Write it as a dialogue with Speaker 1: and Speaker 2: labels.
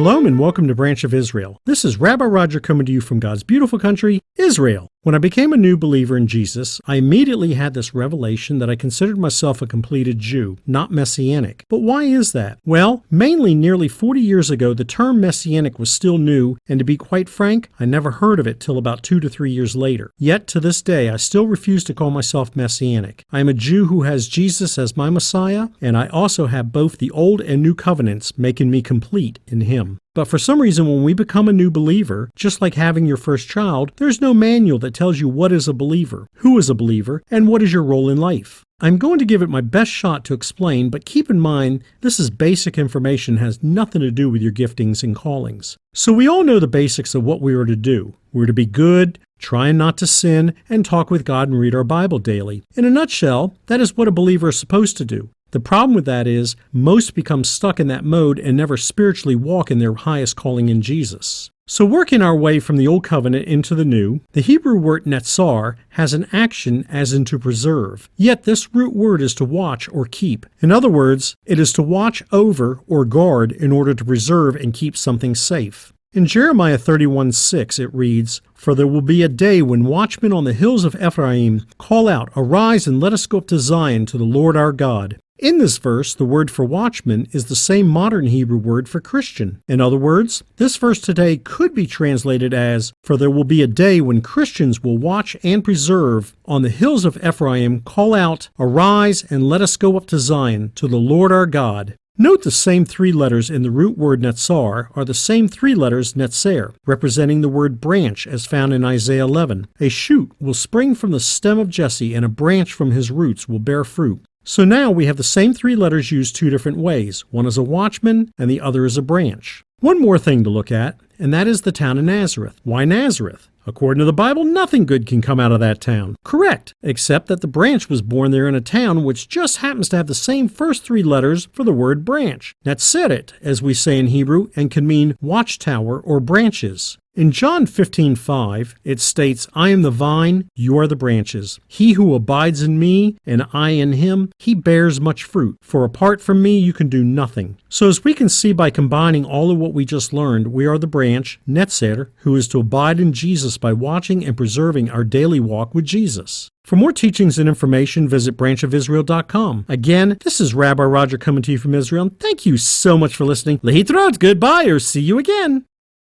Speaker 1: Shalom and welcome to Branch of Israel. This is Rabbi Roger coming to you from God's beautiful country, Israel. When I became a new believer in Jesus, I immediately had this revelation that I considered myself a completed Jew, not Messianic. But why is that? Well, mainly nearly 40 years ago, the term Messianic was still new, and to be quite frank, I never heard of it till about 2 to 3 years later. Yet, to this day, I still refuse to call myself Messianic. I am a Jew who has Jesus as my Messiah, and I also have both the Old and New Covenants, making me complete in Him. But for some reason, when we become a new believer, just like having your first child, there's no manual that tells you what is a believer, who is a believer, and what is your role in life. I'm going to give it my best shot to explain, but keep in mind, this is basic information, has nothing to do with your giftings and callings. So we all know the basics of what we are to do. We're to be good, trying not to sin, and talk with God and read our Bible daily. In a nutshell, that is what a believer is supposed to do. The problem with that is, most become stuck in that mode and never spiritually walk in their highest calling in Jesus. So working our way from the Old Covenant into the New, the Hebrew word netzar has an action as in to preserve. Yet this root word is to watch or keep. In other words, it is to watch over or guard in order to preserve and keep something safe. In Jeremiah 31:6 it reads, "For there will be a day when watchmen on the hills of Ephraim call out, 'Arise and let us go up to Zion to the Lord our God.'" In this verse, the word for watchman is the same modern Hebrew word for Christian. In other words, this verse today could be translated as, "For there will be a day when Christians will watch and preserve on the hills of Ephraim, call out, 'Arise and let us go up to Zion to the Lord our God.'" Note the same 3 letters in the root word netzar are the same 3 letters netzer, representing the word branch as found in Isaiah 11. A shoot will spring from the stem of Jesse, and a branch from his roots will bear fruit. So now we have the same 3 letters used 2 different ways. One is a watchman, and the other is a branch. One more thing to look at, and that is the town of Nazareth. Why Nazareth? According to the Bible, nothing good can come out of that town. Correct, except that the branch was born there in a town which just happens to have the same first 3 letters for the word branch. Netzeret, as we say in Hebrew, and can mean watchtower or branches. In John 15:5, it states, "I am the vine, you are the branches. He who abides in me, and I in him, he bears much fruit. For apart from me, you can do nothing." So as we can see by combining all of what we just learned, we are the branch, netzer, who is to abide in Jesus by watching and preserving our daily walk with Jesus. For more teachings and information, visit branchofisrael.com. Again, this is Rabbi Roger coming to you from Israel. Thank you so much for listening. Lehitrot, goodbye, or see you again.